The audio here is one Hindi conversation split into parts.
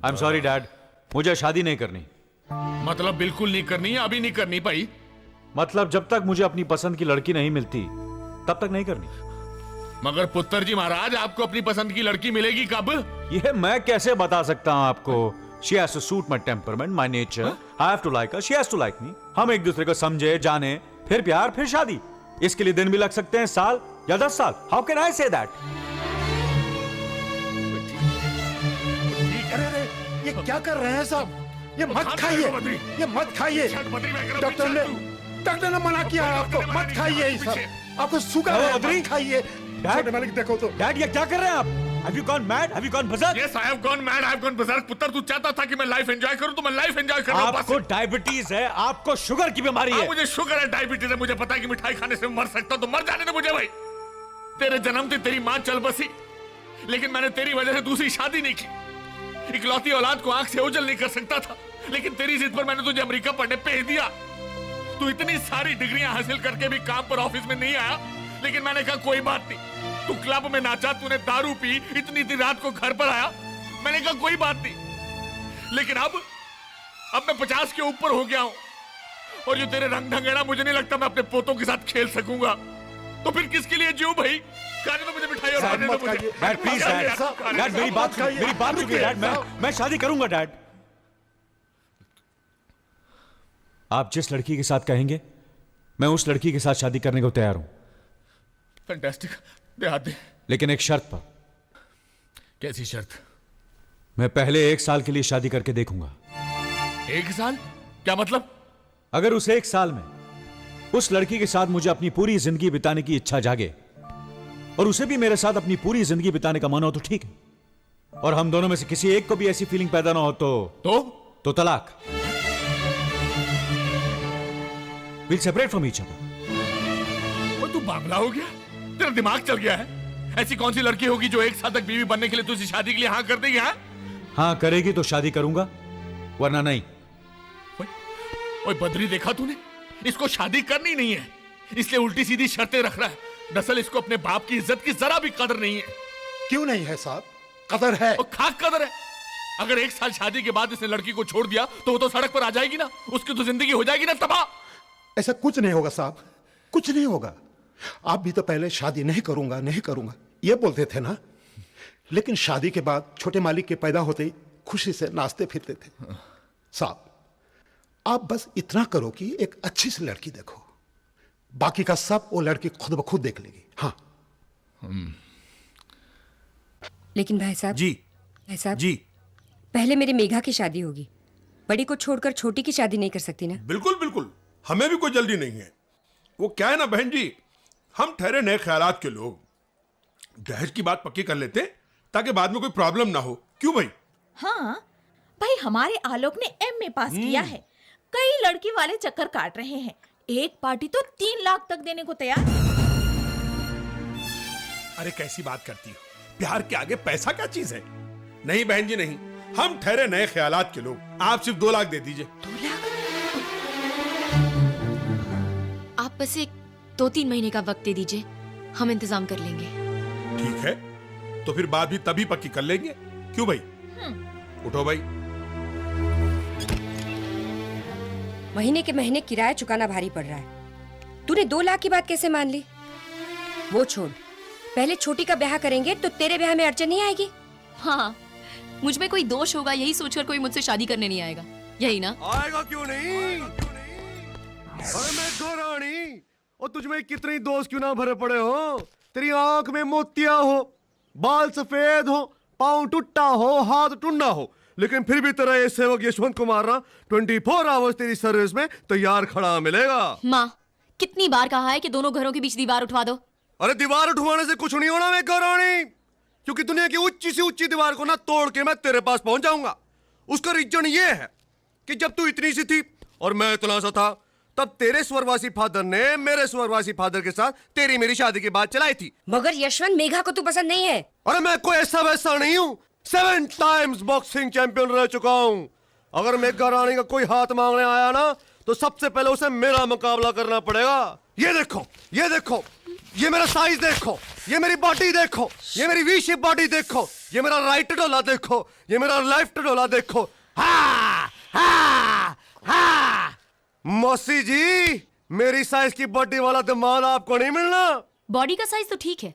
आई एम सॉरी डैड, मुझे शादी नहीं करनी। मतलब बिल्कुल नहीं करनी है? अभी नहीं करनी भाई? मतलब जब तक मुझे अपनी पसंद की लड़की नहीं मिलती तब तक नहीं करनी। मगर पुत्र जी महाराज, आपको अपनी पसंद की लड़की मिलेगी कब? ये मैं कैसे बता सकता हूँ आपको? She has to suit my temperament, my nature. I have to like her, she has to like me. हम एक दूसरे को समझे, जाने, फिर प्यार, फिर शादी। इसके लिए दिन भी लग सकते हैं, साल या 10 साल। How can I say that? अरे ये क्या कर रहे हैं साहब? ये मत खाइए, ये मत खाइए। डॉक्टर ने मना किया है आपको, मत खाइए ये सब। आपको शुगर है, मत खाइए। छोटे मालिक देखो तो। डैड ये क्या कर रहे हैं आप? Have you gone mad? Have you gone berserk? Yes, I have gone mad. I have gone berserk. पुत्र, तू चाहता था कि मैं लाइफ एंजॉय करूं तो मैं लाइफ एंजॉय कर रहा हूं। आपको डायबिटीज है, आपको शुगर की बीमारी है। मुझे शुगर है, डायबिटीज है, मुझे पता है कि मिठाई खाने से मर सकता हूं, तो मर जाने दे मुझे भाई। तेरे जन्म से तेरी मां चल बसी, लेकिन मैंने तेरी वजह से दूसरी शादी नहीं की। इकलौती औलाद को आंख से ओझल नहीं कर सकता था, लेकिन तेरी जिद पर मैंने तुझे अमेरिका पढ़ने भेज दिया। तू इतनी सारी डिग्रियां हासिल करके भी काम पर ऑफिस में नहीं आया, लेकिन मैंने कहा कोई बात नहीं। तू क्लब में नाचा, तूने दारू पी, इतनी रात को घर पर आया, मैंने कहा कोई बात नहीं। लेकिन अब मैं 50 के ऊपर हो गया हूं, और जो तेरे रंग ढंगेड़ा, मुझे नहीं लगता मैं अपने पोतों के साथ खेल सकूंगा। तो फिर किसके लिए जीऊं भाई? खाने तो मुझे मिठाई और खाने तो मुझे। डैड प्लीज डैड, मेरी बात सुनिए डैड। मैं शादी करूंगा डैड। आप जिस लड़की के साथ कहेंगे, मैं उस लड़की के साथ शादी करने को तैयार हूं। फैंटास्टिक, दे। लेकिन एक शर्त पर। कैसी शर्त? मैं पहले 1 साल के लिए शादी करके देखूंगा। 1 साल? क्या मतलब? अगर उस 1 साल में उस लड़की के साथ मुझे अपनी पूरी जिंदगी बिताने की इच्छा जागे, और उसे भी मेरे साथ अपनी पूरी जिंदगी बिताने का मन हो, तो ठीक है। और हम दोनों में से किसी एक को भी ऐसी फीलिंग पैदा ना हो तो तलाक। Will separate from each other. तू बावला हो गया? तेरा दिमाग चल गया है? ऐसी कौन सी लड़की होगी जो 1 साल तक बीवी बनने के लिए तुझे शादी के लिए हाँ कर देगी? हाँ करेगी तो शादी करूंगा, वरना नहीं। ओए बद्री, देखा तूने? इसको शादी करनी नहीं है, इसलिए उल्टी सीधी शर्तें रख रहा है। दरअसल इसको अपने बाप की इज्जत की जरा भी कदर नहीं है। क्यों नहीं है साहब? कदर है। और खाक कदर है। अगर 1 साल शादी के बाद इसने लड़की को छोड़ दिया तो वो तो सड़क पर आ जाएगी ना, उसकी तो जिंदगी हो जाएगी ना तबाह। ऐसा कुछ नहीं होगा साहब, कुछ नहीं होगा। आप भी तो पहले शादी नहीं करूंगा ये बोलते थे ना, लेकिन शादी के बाद छोटे मालिक के पैदा होते ही खुशी से नाचते फिरते थे। साहब, आप बस इतना करो कि एक अच्छी सी लड़की देखो, बाकी का सब वो लड़की खुद ब खुद देख लेगी। हाँ। लेकिन भाई साहब जी, पहले मेरी मेघा की शादी होगी, बड़ी को छोड़कर छोटी की शादी नहीं कर सकती ना? बिल्कुल, हमें भी कोई जल्दी नहीं है। वो क्या है ना बहन जी, हम ठहरे नए ख्यालात के लोग, दहेज की बात पक्की कर लेते ताकि बाद में कोई प्रॉब्लम ना हो। क्यों भाई? हाँ भाई, हमारे आलोक ने एमए पास किया है, कई लड़की वाले चक्कर काट रहे हैं, एक पार्टी तो 3 लाख तक देने को तैयार। अरे कैसी बात करती हो? प्यार के आगे पैसा क्या चीज है? नहीं बहन जी नहीं, हम ठहरे नए ख्यालात के लोग, आप सिर्फ 2 लाख दे दीजिए। 2 लाख? आप बस एक 2-3 महीने का वक्त दे दीजिए, हम इंतजाम कर लेंगे। ठीक है, तो फिर बात भी तभी पक्की कर लेंगे। क्यों भाई? उठो भाई। महीने के महीने किराया चुकाना भारी पड़ रहा है। तूने 2 लाख की बात कैसे मान ली? वो छोड़, पहले छोटी का ब्याह करेंगे तो तेरे ब्याह में अड़चन नहीं आएगी। हाँ, मुझ में कोई दोष होगा यही सोचकर कोई मुझसे शादी करने नहीं आएगा, यही ना? आएगा क्यों नहीं? अरे मैं रानी, और तुझमें कितने दोस्त क्यों ना भरे पड़े हो? तेरी आंख में मोतिया हो, बाल सफेद हो, पाँव टूटा हो, हाथ टुंडा हो, लेकिन फिर भी तेरा ये सेवक यशवंत कुमार ना 24 आवर्स तेरी सर्विस में तैयार खड़ा मिलेगा। माँ, कितनी बार कहा है कि दोनों घरों के बीच दीवार उठवा दो? अरे दीवार उठवाने से कुछ नहीं होना मैं रानी, क्योंकि दुनिया की ऊंची से ऊंची दीवार को ना तोड़ के मैं तेरे पास पहुंच जाऊंगा। उसका रीजन ये है कि जब तू इतनी सी थी और मैं इतना सा था, तब तेरे स्वर्गवासी फादर ने मेरे स्वर्गवासी फादर के साथ तेरी मेरी शादी की बात चलाई थी। मगर यशवंत, मेघा को तू पसंद नहीं है। अरे मैं कोई ऐसा वैसा नहीं हूँ, 7 टाइम्स बॉक्सिंग चैंपियन रह चुका हूँ। अगर मेघा रानी का कोई हाथ मांगने आया ना, तो सबसे पहले उसे मेरा मुकाबला करना पड़ेगा। ये देखो ये मेरा साइज देखो, ये मेरी बॉडी देखो, ये मेरी वी शेप बॉडी देखो, ये मेरा राइट डोला देखो, ये मेरा लेफ्ट डोला देखो। हा हा हा। मौसी जी, मेरी साइज की बॉडी वाला दिमाग आपको नहीं मिलना। बॉडी का साइज तो ठीक है,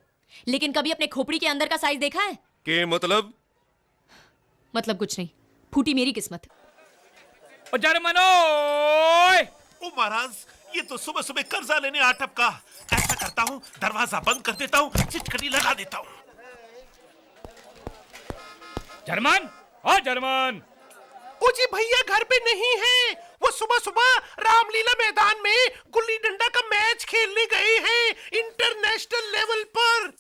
लेकिन कभी अपने खोपड़ी के अंदर का साइज देखा है? के मतलब? मतलब कुछ नहीं, फूटी मेरी किस्मत। ओ जर्मनोय! ओ महाराज, ये तो सुबह सुबह कर्जा लेने आ टपका। ऐसा करता हूँ, दरवाजा बंद कर देता हूँ, चिटकनी लगा देता हूँ। जर्मन, ओ जर्मन! ओ जी भैया घर पे नहीं है। वो सुबह सुबह रामलीला मैदान में गुल्ली डंडा का मैच खेलने गए हैं, इंटरनेशनल लेवल पर।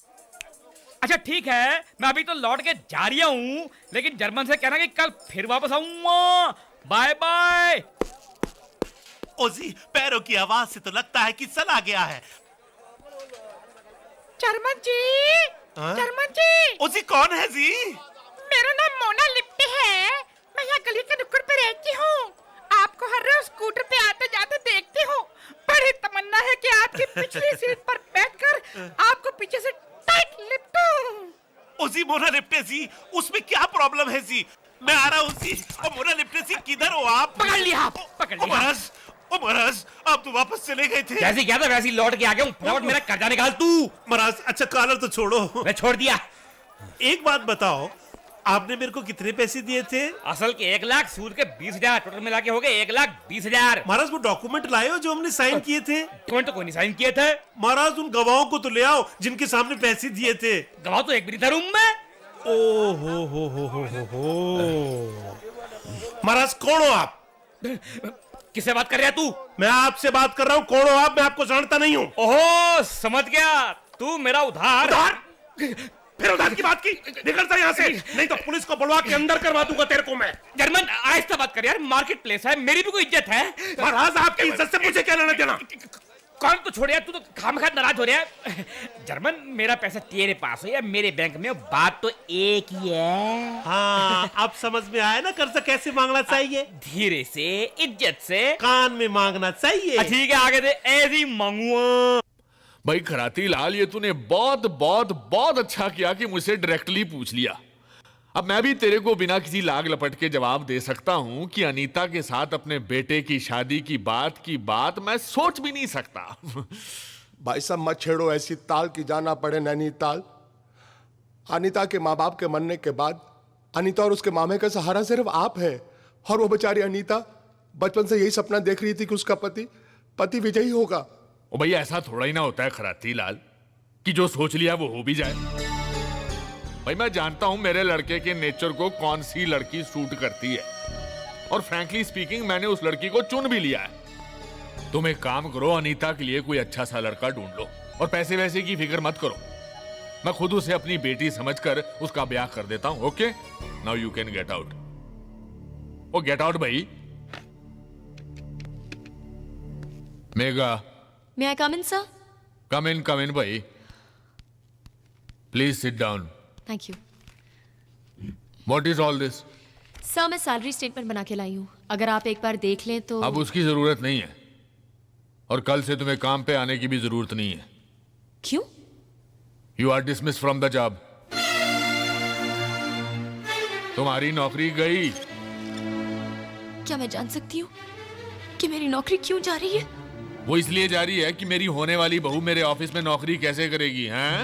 अच्छा ठीक है, मैं अभी तो लौट के जा रहा हूँ, लेकिन जर्मन से कहना कि कल फिर वापस आऊंगा। Bye bye. ओ जी, पैरों की आवाज से तो लगता है कि चला गया है। जर्मन जी, जर्मन जी। ओ जी कौन है जी? मेरा नाम मोना लिप्टी है। मैं यहाँ गली के नुक्कड़ पे रहती हूँ। आपको हर रोज स्कूटर पे आते जाते देखती हूँ। बड़ी तमन्ना है कि आपकी पिछली सीट पर बैठकर आपको पीछे से टाइट लिपटूं। ओ जी मोना लिप्टे जी, उसमें क्या प्रॉब्लम है जी? मैं आ रहा हूँ जी। ओ मोना लिप्टे जी, किधर हो आप? पकड़ लिया, पकड़ लिया। महाराज, ओ महाराज, आप तो वापस चले गए थे। जैसे क्या था वैसे ही लौट के आ गया हूँ। फटाफट मेरा कर्जा निकाल तू। महाराज, अच्छा कॉलर तो छोड़ो। मैं छोड़ दिया। एक बात बताओ, आपने मेरे को कितने पैसे दिए थे? असल के 1 लाख, सूद के 20,000, टोटल मिला के हो गए 1,20,000। महाराज वो डॉक्यूमेंट लाए हो जो हमने साइन किए थे? डॉक्यूमेंट तो कोई नहीं साइन किए थे। महाराज उन गवाहों को तो ले आओ जिनके सामने पैसे दिए थे। गवाह तो एक भी नहीं था रूम में। ओ हो। महाराज कौन हो आप? किससे बात कर रहा है तू? मैं आपसे बात कर रहा हूँ। कौन हो आप? मैं आपको जानता नहीं हूँ। ओहो, समझ गया, तू मेरा उधार। फिर उधार की बात की? निकलता यहाँ से, नहीं तो पुलिस को बुलवा के अंदर करवा दूंगा तेरे को मैं। जर्मन, आहिस्ता बात कर यार, मार्केट प्लेस है, मेरी भी कोई इज्जत है। महाराज आपकी इज्जत से मुझे क्या लेना देना? कौन तो छोड़ यार, तू तो खामखा नाराज हो रहा है। जर्मन, मेरा पैसा तेरे पास हो या मेरे बैंक में हो, बात तो एक ही है। हाँ, अब समझ में आया ना कर्जा कैसे मांगना चाहिए। धीरे से, इज्जत से, कान में मांगना चाहिए। ठीक है, आगे दे, ऐसे ही मांगूंगा। भाई खराती लाल, ये तूने बहुत बहुत बहुत अच्छा किया कि मुझसे डायरेक्टली पूछ लिया। अब मैं भी तेरे को बिना किसी लाग लपट के जवाब दे सकता हूं कि अनीता के साथ अपने बेटे की शादी की बात मैं सोच भी नहीं सकता। भाई साहब मत छेड़ो ऐसी ताल की जाना पड़े नैनीताल। अनीता के माँ बाप के मरने के बाद अनीता और उसके मामे का सहारा सिर्फ आप है। और वो बेचारी अनीता बचपन से यही सपना देख रही थी कि उसका पति विजयी होगा। ओ भैया, ऐसा थोड़ा ही ना होता है खराती लाल कि जो सोच लिया वो हो भी जाए। भाई मैं जानता हूं मेरे लड़के के नेचर को कौन सी लड़की सूट करती है, और फ्रैंकली स्पीकिंग मैंने उस लड़की को चुन भी लिया है। तुम एक काम करो, अनीता के लिए कोई अच्छा सा लड़का ढूंढ लो, और पैसे वैसे की फिक्र मत करो। मैं खुद उसे अपनी बेटी समझकर उसका ब्याह कर देता हूं। Okay, now you can get out. ओ गेट आउट भाई। मेगा, May I come in, sir? come in भाई। Please sit down. Thank you. What is all this? Sir, मैं सैलरी स्टेटमेंट बना के लाई हूँ, अगर आप एक बार देख लें तो। अब उसकी जरूरत नहीं है, और कल से तुम्हें काम पे आने की भी जरूरत नहीं है। क्यों? You are dismissed from the job. तुम्हारी नौकरी गई। क्या मैं जान सकती हूँ कि मेरी नौकरी क्यों जा रही है? वो इसलिए जा रही है कि मेरी होने वाली बहू मेरे ऑफिस में नौकरी कैसे करेगी, हैं?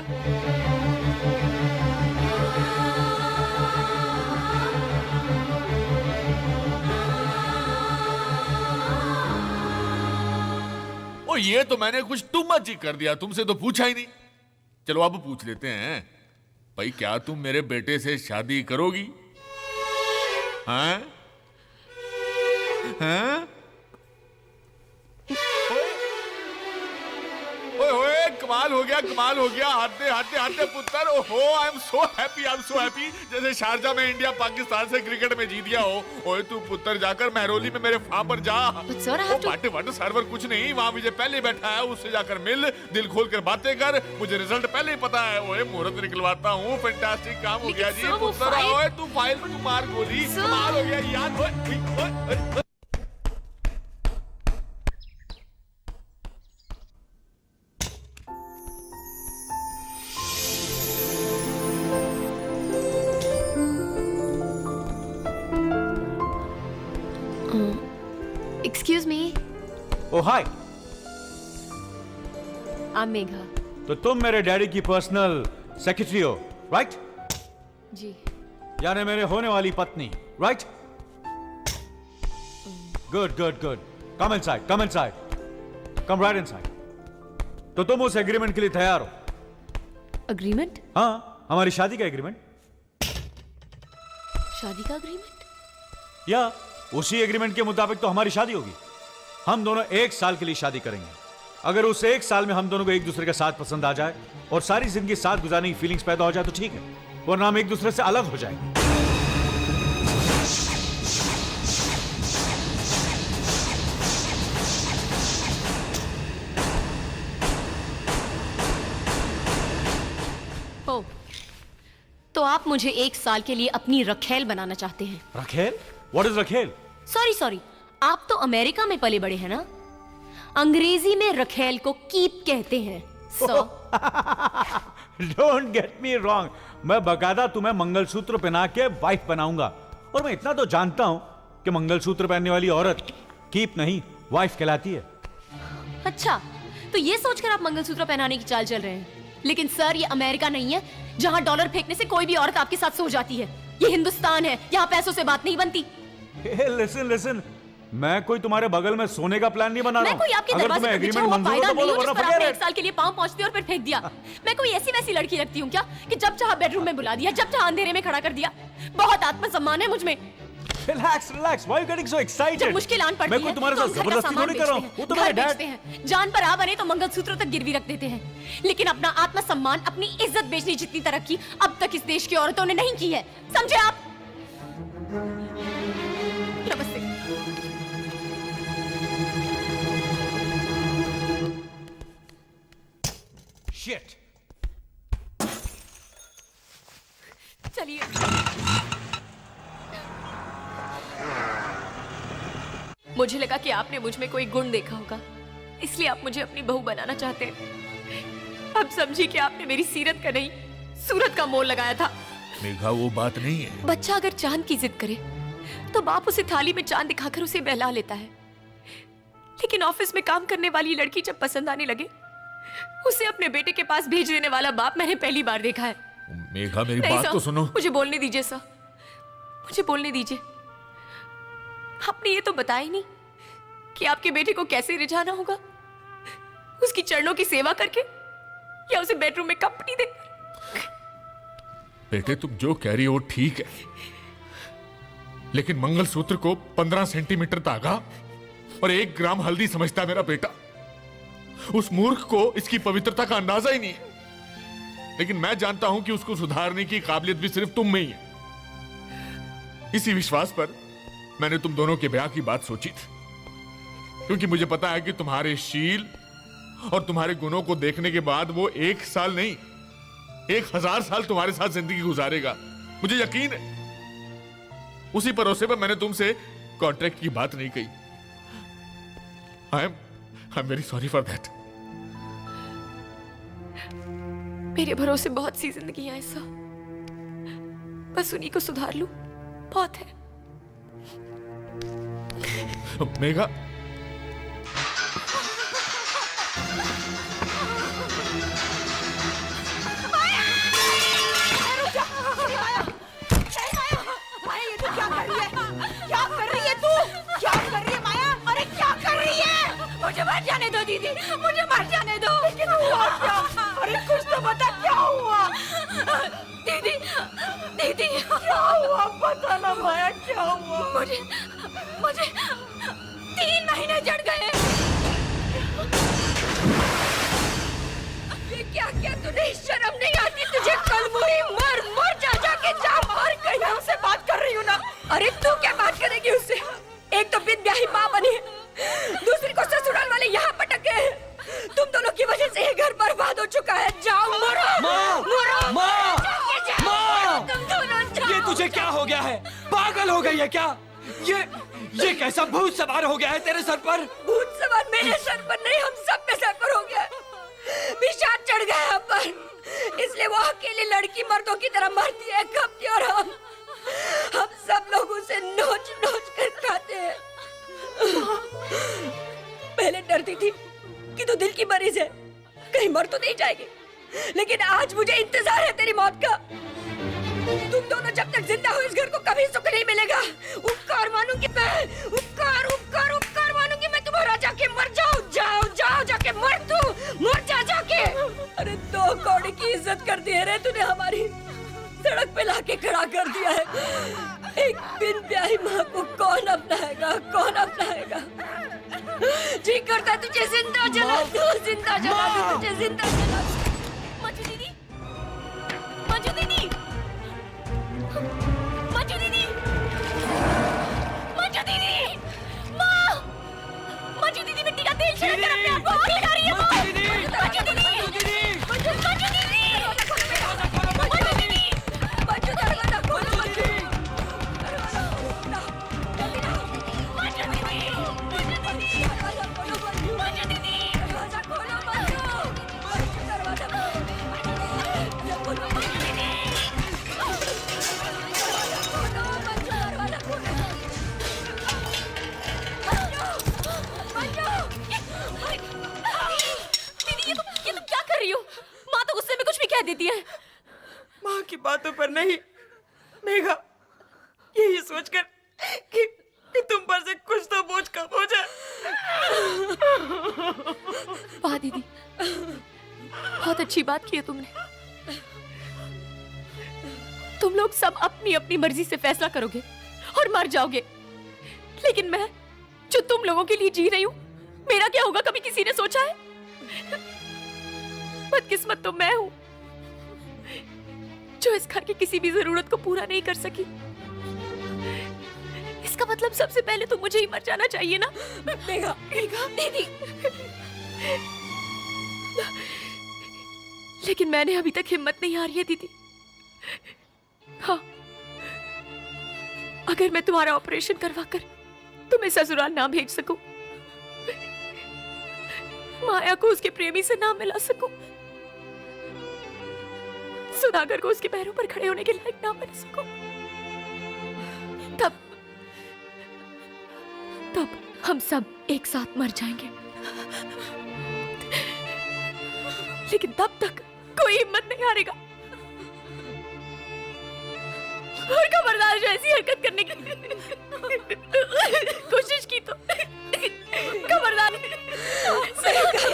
ओ ये तो मैंने कुछ टू मच ही कर दिया, तुमसे तो पूछा ही नहीं। चलो अब पूछ लेते हैं भाई, क्या तुम मेरे बेटे से शादी करोगी? हैं? हैं? ओए कमाल हो गया, हारते पुत्र। ओहो, आई एम सो हैप्पी, जैसे शारजा में इंडिया पाकिस्तान से क्रिकेट में जीत गया हो। ओए तू पुत्र जाकर महरौली में मेरे फार्म पर जा। Sir, I have to... what server कुछ नहीं, वहाँ विजय पहले बैठा है, उससे जाकर मिल, दिल खोल कर बातें कर। मुझे रिजल्ट पहले ही पता है। ओए मुहूर्त निकलवाता हूँ, फैंटास्टिक काम हो गया जी पुत्र। ओए तू फाइल तू मार गोली, कमाल हो गया यार। Excuse me, oh hi, I am Megha. तो तुम मेरे डैडी की पर्सनल सेक्रेटरी हो, राइट? जी। यानी मेरे होने वाली पत्नी, right? Good good good, come inside, come inside, come right inside. तो तुम उस एग्रीमेंट के लिए तैयार हो? अग्रीमेंट? हाँ, हमारी शादी का एग्रीमेंट। शादी का अग्रीमेंट? या उसी एग्रीमेंट के मुताबिक तो हमारी शादी होगी। हम दोनों 1 साल के लिए शादी करेंगे। अगर उस 1 साल में हम दोनों को एक दूसरे का साथ पसंद आ जाए और सारी जिंदगी साथ गुजारने की फीलिंग्स पैदा हो जाए तो ठीक है, वरना हम एक दूसरे से अलग हो जाएंगे। ओ, तो आप मुझे 1 साल के लिए अपनी रखेल बनाना चाहते हैं? रखेल? व्हाट इज रखेल? सॉरी, आप तो अमेरिका में पले बड़े हैं ना? अंग्रेजी में रखेल को कीप कहते हैं। डोंट गेट मी रॉन्ग, मैं बकायदा तुम्हें मंगलसूत्र पहना के वाइफ बनाऊंगा। और मैं इतना तो जानता हूं कि मंगलसूत्र पहनने वाली औरत कीप नहीं, वाइफ कहलाती है। अच्छा, तो ये सोचकर आप मंगलसूत्र पहनाने की चाल चल रहे हैं। लेकिन सर, ये अमेरिका नहीं है जहां डॉलर फेंकने से कोई भी औरत आपके साथ सो जाती है। ये हिंदुस्तान है, यहाँ पैसों से बात नहीं बनती। लिसन लिसन, मैं कोई तुम्हारे बगल में सोने का प्लान नहीं बना रहा मैं हूं। कोई आपके अगर दरवाजे तुम्हें पर बिछा एग्रीमेंट हुआ मंजूर हो कायदा तो नहीं बोलो, हूं जिस वरना पर forget आपने it। 1 साल के लिए पाँव पहुंचती और फिर फेंक दिया। मैं कोई ऐसी वैसी लड़की लगती हूँ क्या कि जब चाहा बेडरूम में बुला दिया, जब चाहा अंधेरे में खड़ा कर दिया? बहुत आत्मसम्मान है मुझ में। Relax relax, why you getting so excited? जब मुश्किल आन पड़ती मैं है कोई तुम्हारे तो साथ हम घर का जबरदस्ती सामान थोड़ी कर रहा हूं। बेचते वो हैं, तुम्हारे घर डैड। बेचते हैं, जान पर आ बने तो मंगलसूत्र तक गिरवी रख देते हैं। लेकिन अपना आत्मसम्मान, अपनी इज्जत बेचने जितनी तरक्की अब तक इस देश की औरतों ने नहीं की है, समझे आप? नमस्ते। शिट। चलिए। मुझे लगा कि आपने मुझ में कोई गुण देखा होगा, इसलिए आप मुझे अपनी बहू बनाना चाहते हैं। अब समझी कि आपने मेरी सीरत का नहीं, सूरत का मोल लगाया था। मेघा, वो बात नहीं है। बच्चा अगर चांद की जिद करे तो बाप उसे थाली में चांद दिखाकर उसे बहला लेता है। लेकिन ऑफिस में काम करने वाली लड़की जब पसंद आने लगे, उसे अपने बेटे के पास भेज देने वाला बाप मैंने पहली बार देखा है। मेघा, मेरी नहीं बात सर, तो सुनो। मुझे बोलने दीजिए सर, मुझे बोलने दीजिए। आपने ये तो बताया ही नहीं कि आपके बेटे को कैसे रिझाना होगा, उसकी चरणों की सेवा करके या उसे बेडरूम में कंपनी दे। बेटे, तुम जो कह रही हो ठीक है, लेकिन मंगलसूत्र को 15 सेंटीमीटर धागा और 1 ग्राम हल्दी समझता है मेरा बेटा। उस मूर्ख को इसकी पवित्रता का अंदाजा ही नहीं है। लेकिन मैं जानता हूं कि उसको सुधारने की काबिलियत भी सिर्फ तुम में ही है। इसी विश्वास पर मैंने तुम दोनों के ब्याह की बात सोची थी, क्योंकि मुझे पता है कि तुम्हारे शील और तुम्हारे गुणों को देखने के बाद वो 1 साल नहीं 1000 साल तुम्हारे साथ जिंदगी गुजारेगा, मुझे यकीन है। उसी भरोसे पर मैंने तुमसे कॉन्ट्रैक्ट की बात नहीं कही। I am very sorry for that. मेरे भरोसे बहुत सी जिंदगियां ऐसा, बस उन्हीं को सुधार लूं, बहुत है। मेघा, मुझे मर जाने दो दीदी, मुझे मर जाने दो। लेकिन हुआ क्या? अरे कुछ तो बता, क्या हुआ? दीदी, दीदी क्या हुआ? पता ना माया, क्या हुआ? मुझे 3 महीने जड़ गए। ये क्या किया तूने? शर्म नहीं आती तुझे? कल मुरी मर जाके जा, मर गई। मैं उससे बात कर रही हूँ ना। अरे तू क्या बात करेगी उससे? एक तो बिन ब्याही माँ बनी, दूसरी को ससुराल वाले यहाँ पटक गए। तुम दोनों की वजह से ये घर बर्बाद हो चुका है। जाओ, मरो, मरो, माँ! तुम दोनों जाओ। ये तुझे क्या हो गया है? पागल हो गई है क्या? ये कैसा भूत सवार हो गया है तेरे सर पर? भूत सवार मेरे सर पर नहीं, हम सब पे सर पर हो गया। विषाद चढ़ गया हम पर, इसलिए वो अकेली लड़की मर्दों की तरह मरती है, कपती, और हम सब लोग उसे नोच नोच कर खाते हैं। डरती थी कि तू दिल की मरीज है, कहीं मर तो नहीं जाएगी। लेकिन आज मुझे इंतजार है तेरी मौत का। तुम दोनों जब तक जिंदा हो इस घर को कभी सुख नहीं मिलेगा। उपकार मानूंगी मैं, उपकार उपकार उपकार मानूंगी मैं तुम्हारा। जाके मर जाओ, जाओ जाओ जाके मर, तू मर जा जाके। अरे 2 कौड़ी की इज्जत कर दी है रे तूने, हमारी सड़क पे लाके खड़ा कर दिया है। एक बिन ब्याही माँ को कौन अपनाएगा, कौन अपनाएगा। जी करता तुझे जिंदा जला दूं, जिंदा जला दूं, तुझे जिंदा जला दूं। मंजू दीदी, मंजू दीदी, मंजू दीदी, मंजू दीदी, माँ, मंजू दीदी मिट्टी का तेल छिड़क कर अपने आप को आग लगा रही है। माँ, मंजू दीदी, मंजू दीदी, मंजू दीदी, मंजू दीदी, मंजू दरवाजा खोलो, मंजू। ये तुम क्या कर रही हो? माँ तो गुस्से में कुछ भी कह देती है। माँ की बातों पर नहीं मेघा, यही सोचकर कि तुम पर से कुछ तो बोझ कम हो जाए। वाह दीदी, बहुत अच्छी बात की है तुमने। तुम लोग सब अपनी अपनी मर्जी से फैसला करोगे और मर जाओगे, लेकिन मैं जो तुम लोगों के लिए जी रही हूं, मेरा क्या होगा कभी किसी ने सोचा है? बदकिस्मत तो मैं हूं जो इस घर की किसी भी जरूरत को पूरा नहीं कर सकी। इसका मतलब सबसे पहले तो मुझे ही मर जाना चाहिए ना। मेघा, मेघा दीदी, लेकिन मैंने अभी तक हिम्मत नहीं हारी है दीदी। हाँ, अगर मैं तुम्हारा ऑपरेशन करवाकर तुम्हें ससुराल ना भेज सकूं, माया को उसके प्रेमी से ना मिला सकूं, सुधाकर को उसके पैरों पर खड़े होने के लायक ना बना सकूं, तब हम सब एक साथ मर जाएंगे। लेकिन तब तक कोई हिम्मत नहीं हारेगा। और खबरदार जो ऐसी हरकत करने की कोशिश की तो खबरदार। सही कहा।